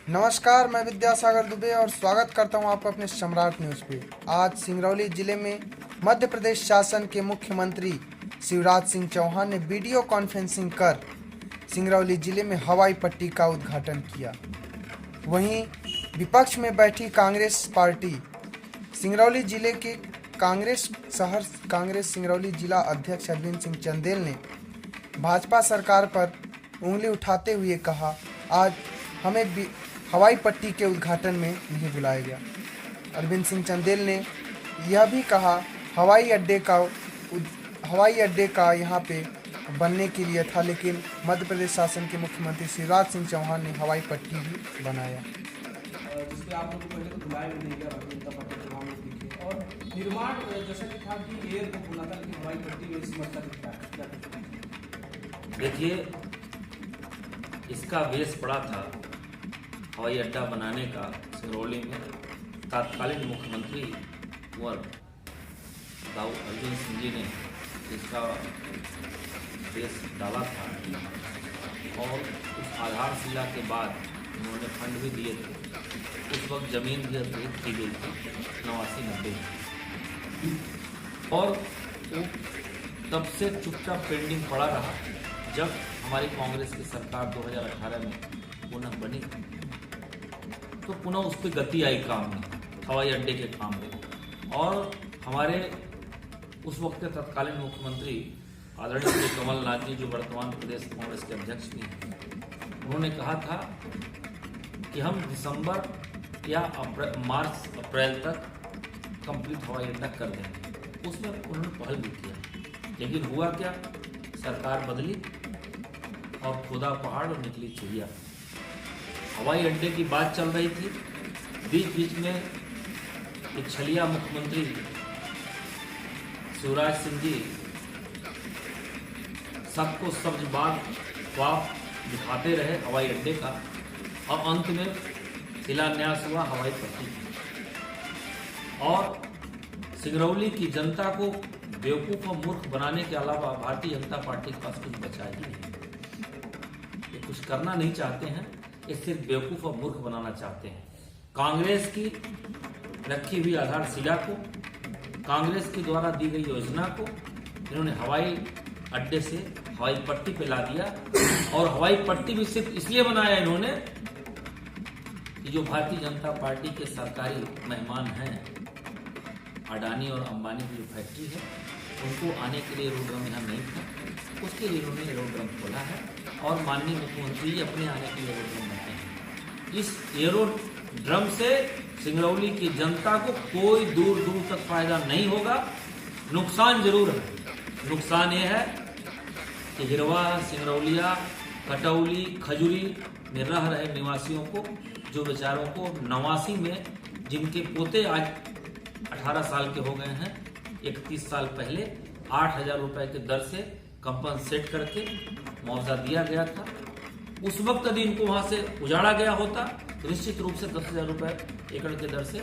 नमस्कार, मैं विद्यासागर दुबे और स्वागत करता हूं आपका अपने सम्राट न्यूज़ पे। आज सिंगरौली जिले में मध्य प्रदेश शासन के मुख्यमंत्री शिवराज सिंह चौहान ने वीडियो कॉन्फ्रेंसिंग कर सिंगरौली जिले में हवाई पट्टी का उद्घाटन किया। वहीं विपक्ष में बैठी कांग्रेस पार्टी सिंगरौली जिले के कांग्रेस सिंगरौली जिला अध्यक्ष अरविंद सिंह चंदेल ने भाजपा सरकार पर उंगली उठाते हुए कहा, आज हमें हवाई पट्टी के उद्घाटन में नहीं बुलाया गया। अरविंद सिंह चंदेल ने यह भी कहा, हवाई अड्डे का यहाँ पे बनने के लिए था, लेकिन मध्य प्रदेश शासन के मुख्यमंत्री शिवराज सिंह चौहान ने हवाई पट्टी भी बनाया। जिसपे आप लोग को पहले तो बुलाया भी नहीं गया भारतीय जनता पार्टी के मामले दिखे और निर्माण जैसा कि था कि एयर को बोला था कि हवाई पट्टी में इस मतलब क्या देखिए, इसका बेस पड़ा था हवाई अड्डा बनाने का सिंगरौली में। तत्कालीन मुख्यमंत्री कुंवर दाऊ अर्जुन सिंह जी ने इसका बेस डाला था और उस आधारशिला के बाद उन्होंने फंड भी दिए थे। उस वक्त जमीन भी अधिग्रहित की गई थी 89-90 और वो तब से चुपचाप पेंडिंग पड़ा रहा। जब हमारी कांग्रेस की सरकार 2018 में पुनः बनी तो पुनः उस पर गति आई काम में, हवाई अड्डे के काम में। और हमारे उस वक्त के तत्कालीन मुख्यमंत्री आदरणीय श्री कमलनाथ जी, जो वर्तमान प्रदेश कांग्रेस के अध्यक्ष भी हैं, उन्होंने कहा था कि हम दिसंबर या मार्च अप्रैल तक कंप्लीट हवाई अड्डा कर देंगे। उसमें उन्होंने पहल भी किया, लेकिन हुआ क्या, सरकार बदली और खुदा पहाड़ और निकली चिड़िया। हवाई अड्डे की बात चल रही थी, बीच में एक छलिया मुख्यमंत्री शिवराज सिंह जी सबको सब्ज बाग ख्वाब दिखाते रहे हवाई अड्डे का, और अंत में शिलान्यास हुआ हवाई पट्टी। और सिंगरौली की जनता को बेवकूफ़ और मूर्ख बनाने के अलावा भारतीय जनता पार्टी के पास कुछ बचा ही नहीं। ये कुछ करना नहीं चाहते हैं, ये सिर्फ बेवकूफ़ और मूर्ख बनाना चाहते हैं। कांग्रेस की रखी हुई आधारशिला को, कांग्रेस के द्वारा दी गई योजना को इन्होंने हवाई अड्डे से हवाई पट्टी पे ला दिया। और हवाई पट्टी भी सिर्फ इसलिए बनाया इन्होंने कि जो भारतीय जनता पार्टी के सरकारी मेहमान हैं, अडानी और अंबानी की जो फैक्ट्री है, उनको आने के लिए एरोड्रम यहाँ नहीं था, उसके लिए इन्होंने एरोड्रम खोला है। और माननीय मुख्यमंत्री जी अपने आने के लिए एरोड्रम बनाते हैं। इस एरोड्रम से सिंगरौली की जनता को कोई दूर दूर तक फायदा नहीं होगा, नुकसान जरूर है। नुकसान ये है कि हिरवा, सिंगरौलिया, कटौली, खजूरी में रह रहे निवासियों को, जो बेचारों को 89 में जिनके पोते आज 18 साल के हो गए हैं, 31 साल पहले 8,000 रुपए के दर से कंपनसेट करके मुआवजा दिया गया था। उस वक्त यदि इनको वहां से उजाड़ा गया होता तो निश्चित रूप से 10,000 रुपए एकड़ के दर से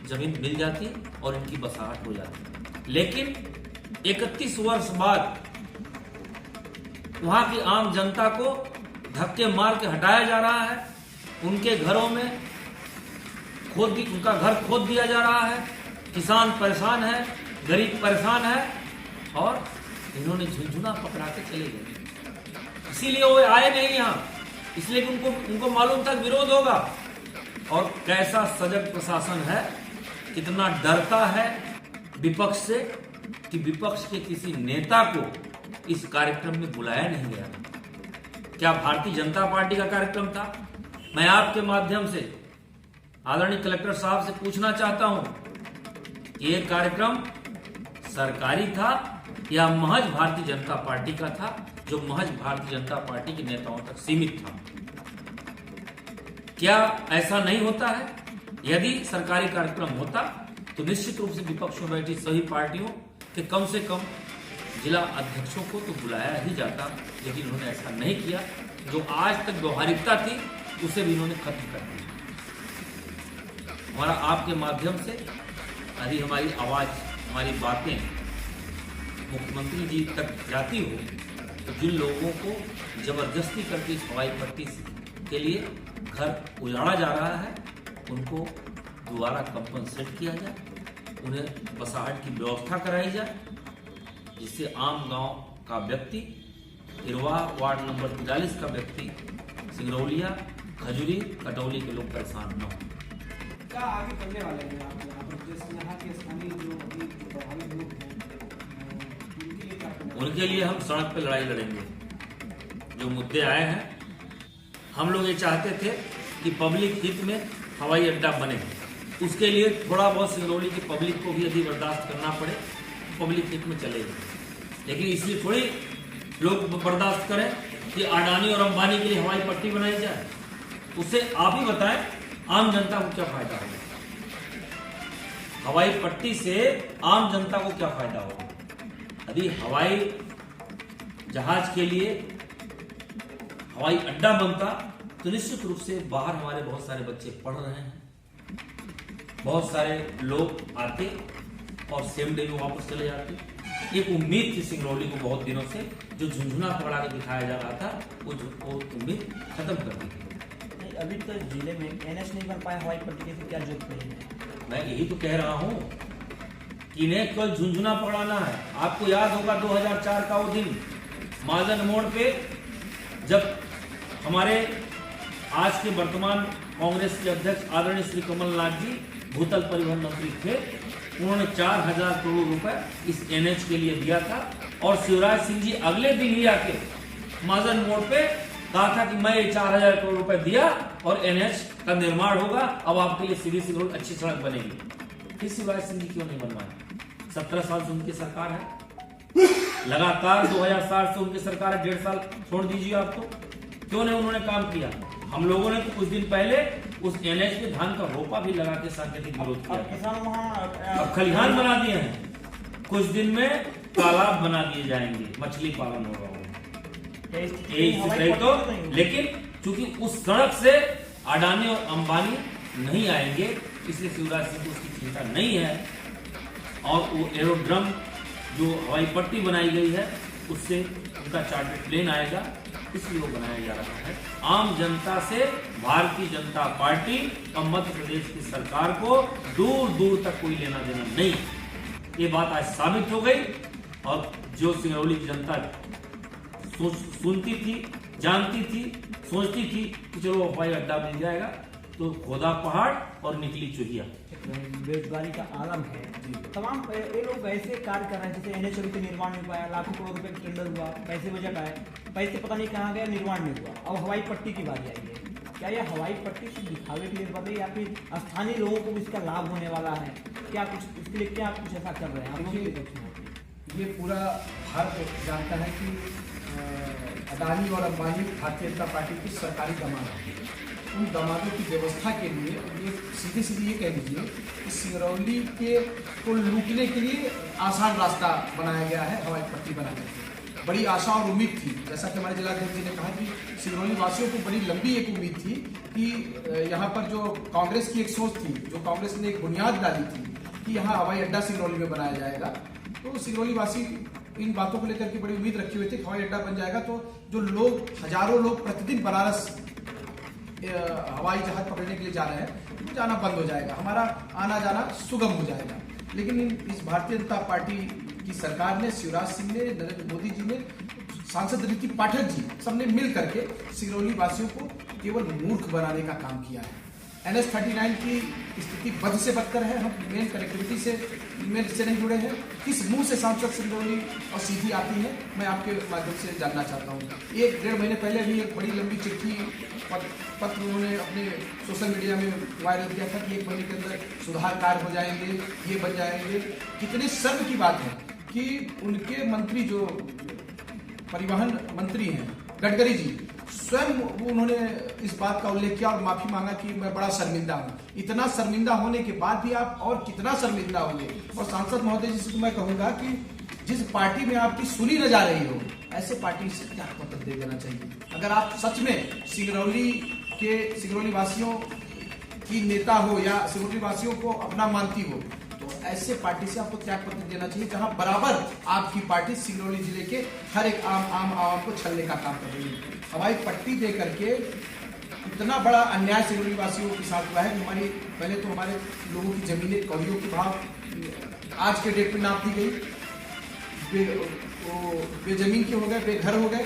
जमीन मिल जाती और इनकी बसाहट हो जाती। लेकिन 31 वर्ष बाद वहां की आम जनता को धक्के मार के हटाया जा रहा है। उनके घरों में उनका घर खोद दिया जा रहा है। किसान परेशान है, गरीब परेशान है, और इन्होंने झुंझुना पकड़ा के चले गए। इसीलिए वो आए नहीं यहाँ, इसलिए कि उनको मालूम था विरोध होगा। और कैसा सजग प्रशासन है, कितना डरता है विपक्ष से, कि विपक्ष के किसी नेता को इस कार्यक्रम में बुलाया नहीं गया। क्या भारतीय जनता पार्टी का कार्यक्रम था? मैं आपके माध्यम से आदरणीय कलेक्टर साहब से पूछना चाहता हूं कि यह कार्यक्रम सरकारी था या महज भारतीय जनता पार्टी का था, जो महज भारतीय जनता पार्टी के नेताओं तक सीमित था? क्या ऐसा नहीं होता है? यदि सरकारी कार्यक्रम होता तो निश्चित रूप से विपक्ष में बैठी सभी पार्टियों के कम से कम जिला अध्यक्षों को तो बुलाया ही जाता, लेकिन उन्होंने ऐसा नहीं किया। जो आज तक व्यवहारिकता थी उसे भी इन्होंने खत्म कर दिया। हमारा आपके माध्यम से यदि हमारी आवाज, हमारी बातें मुख्यमंत्री जी तक जाती हो तो जिन लोगों को जबरदस्ती करके इस हवाई पट्टी जिनके लिए घर उजाड़ा जा रहा है उनको दोबारा कंपनसेट किया जाए, उन्हें बसाहट की व्यवस्था कराई जाए, जिससे आम गांव का व्यक्ति, इरवा वार्ड नंबर 43 का व्यक्ति, सिंगरौलिया, खजूरी, कटौली के लोग परेशान न हो। क्या आगे करने वाले हैं आप यहाँ पर, जैसे यहाँ के स्थानीय जो अभी प्रभावित लोग हैं उनके लिए क्या करना है? उनके लिए हम सड़क पर लड़ाई लड़ेंगे। जो मुद्दे आए हैं, हम लोग ये चाहते थे कि पब्लिक हित में हवाई अड्डा बने, उसके लिए थोड़ा बहुत सिंगरौली की पब्लिक को भी यदि बर्दाश्त करना पड़े, पब्लिक हित में चलेगा। लेकिन इसलिए थोड़ी लोग बर्दाश्त करें कि अडानी और अंबानी के लिए हवाई पट्टी बनाई जाए। उससे आप ही बताएं आम जनता को क्या फायदा होगा? हवाई पट्टी से आम जनता को क्या फायदा होगा? यदि हवाई जहाज के लिए हवाई अड्डा बनता तो निश्चित रूप से बाहर हमारे बहुत सारे बच्चे पढ़ रहे हैं, बहुत सारे लोग आते और सेम डे में वापस चले जाते। एक उम्मीद थी सिंगरौली को बहुत दिनों से, जो झुंझुना पकड़ा के दिखाया जा रहा था, वो उम्मीद खत्म कर दी गई। अभी तो जिले में एनएच नहीं बन पाया हवाई पट्टी के, क्या जरूरत पड़ी? मैं यही तो कह रहा हूं कि इन्हें कल झुंझुना पकड़ाना है। आपको याद होगा 2004 का वो दिन, महाजन मोड़ पे, जब हमारे आज के वर्तमान कांग्रेस के अध्यक्ष आदरणीय श्री कमलनाथ जी भूतल परिवहन मंत्री थे, उन्होंने 4000 करोड़ रुपए इस एनएच के लिए दिया था। और शिवराज सिंह जी अगले दिन ही आके महाजन मोड़ पे कहा था कि मैं 4000 करोड़ रुपए दिया और एनएच का निर्माण होगा, अब आपके लिए सीधी सी रोड अच्छी सड़क बनेगी। फिर शिवराज सिंह जी क्यों नहीं बनवाए? 17 साल से उनकी सरकार है, लगातार 2007 से उनकी सरकार है, 1.5 साल छोड़ दीजिए आप, तो क्यों नहीं उन्होंने काम किया? हम लोगों ने तो कुछ दिन पहले उस एनएच पे धान का रोपा भी लगा के सांकेतिक विरोध किया। किसान वहाँ अब खलिहान बना दिए हैं, कुछ दिन में तालाब बना दिए जाएंगे, मछली पालन हो रहा होगा। यही स्थिति तो, लेकिन चूंकि उस सड़क से अडानी और अंबानी नहीं आएंगे, इसलिए शिवराज सिंह को उसकी चिंता नहीं है। और वो एरोड्रम जो हवाई पट्टी बनाई गई है, उससे उनका चार्टर्ड प्लेन आएगा, इसलिए वो बनाया जा रहा है। आम जनता से भारतीय जनता पार्टी और मध्य प्रदेश की सरकार को दूर दूर तक कोई लेना देना नहीं। ये बात आज साबित हो गई। और जो सिंगरौली की जनता सुनती थी, जानती थी, सोचती थी कि चलो हवाई अड्डा मिल जाएगा, तो खोदा पहाड़ और निकली चुहिया। बेरोजगारी का आलम है, तमाम ये लोग ऐसे कार्य कर रहे हैं जैसे एनएच के निर्माण नहीं पाया, लाखों करोड़ रुपए का टेंडर हुआ, पैसे बजट आए, पैसे पता नहीं कहाँ गए, निर्माण नहीं हुआ। अब हवाई पट्टी की बारी आई है, क्या ये हवाई पट्टी से दिखावे के लिए बन रही है या फिर स्थानीय लोगों को भी इसका लाभ होने वाला है? क्या कुछ इसके लिए क्या कुछ ऐसा कर रहे हैं? ये पूरा भारत जानता है कि अडानी और अंबानी भारतीय जनता पार्टी की सरकारी दामाद है। उन दामादों की व्यवस्था के लिए ये सीधे ये कह लीजिए कि सिंगरौली के को लूटने के लिए आसान रास्ता बनाया गया है हवाई पट्टी बनाने की। बड़ी आशा और उम्मीद थी, जैसा कि हमारे जिलाध्यक्ष जी ने कहा कि सिंगरौली वासियों को बड़ी लंबी एक उम्मीद थी कि यहाँ पर जो कांग्रेस की एक सोच थी, जो कांग्रेस ने एक बुनियाद डाली थी कि यहाँ हवाई अड्डा सिंगरौली में बनाया जाएगा, तो सिंगरौली वासी इन बातों को लेकर के बड़ी उम्मीद रखे हुए थे कि हवाई अड्डा बन जाएगा तो जो लोग, हजारों लोग प्रतिदिन बनारस हवाई जहाज पकड़ने के लिए जा रहे हैं, तो जाना बंद हो जाएगा, हमारा आना जाना सुगम हो जाएगा। लेकिन इस भारतीय जनता पार्टी की सरकार ने, शिवराज सिंह ने, नरेंद्र मोदी जी ने, सांसद ऋषि पाठक जी, सबने मिल करके सिंगरौली वासियों को केवल मूर्ख बनाने का काम किया है। NH-39 की स्थिति बद से बदतर है। हम मेन कनेक्टिविटी से नहीं जुड़े हैं। किस मुंह से सांसद सिंगरौली और सीधी आती है, मैं आपके माध्यम से जानना चाहता हूँ। 1-1.5 महीने पहले भी एक बड़ी लंबी चिट्ठी पत्र उन्होंने अपने सोशल मीडिया में वायरल किया था कि 1 महीने के अंदर सुधार कार्य हो जाएंगे, ये बन जाएंगे। कितने शर्म की बात है कि उनके मंत्री जो परिवहन मंत्री हैं, गडकरी जी, स्वयं उन्होंने इस बात का उल्लेख किया और माफी मांगा कि मैं बड़ा शर्मिंदा हूं। इतना शर्मिंदा होने के बाद भी आप और कितना शर्मिंदा होंगे। और सांसद महोदय जी से तो मैं कहूंगा कि जिस पार्टी में आपकी सुनी न जा रही हो, ऐसे पार्टी से त्याग पत्र दे देना चाहिए। अगर आप सच में सिंगरौली वासियों की नेता हो या सिंगरौली वासियों को अपना मानती हो, तो ऐसे पार्टी से आपको त्याग पत्र देना चाहिए जहां बराबर आपकी पार्टी सिंगरौली जिले के हर एक आम आवाम को छलने का काम कर रही है। हवाई पट्टी दे करके इतना बड़ा अन्याय सिंगरौली वासियों के साथ हुआ है। हमारी पहले तो हमारे लोगों की जमीनें कौड़ियों के भाव आज के डेट में नाप दी गई, बेजमीन के हो गए, बेघर हो गए।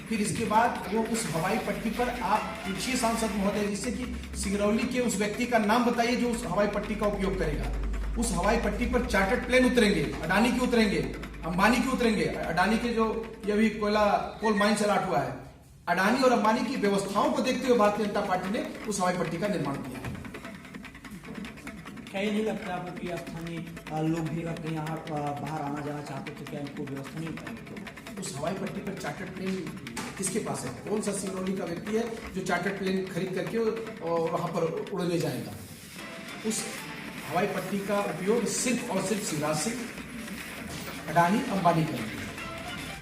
फिर इसके बाद वो उस हवाई पट्टी पर आप पूछिए सांसद महोदय, जिससे कि सिंगरौली के उस व्यक्ति का नाम बताइए जो उस हवाई पट्टी का उपयोग करेगा। उस हवाई पट्टी पर चार्टर्ड प्लेन उतरेंगे, अडानी के उतरेंगे, अंबानी के उतरेंगे। अडानी के जो ये अभी कोल माइन से लाट हुआ है, अडानी और अंबानी की व्यवस्थाओं को देखते हुए भारतीय जनता पार्टी ने उस हवाई पट्टी का निर्माण किया। क्या ये नहीं लगता आपको कि स्थानीय लोग भी अगर कहीं यहाँ बाहर आना जाना चाहते तो क्या इनको व्यवस्था नहीं पाएंगे? उस हवाई पट्टी पर चार्टर्ड प्लेन किसके पास है? कौन सा सिंगरौली का व्यक्ति है जो चार्टर्ड प्लेन खरीद करके और वहां पर उड़ने जाएगा? उस हवाई पट्टी का उपयोग सिर्फ और सिर्फ शिवराज सिंह, अडानी, अंबानी करेंगे।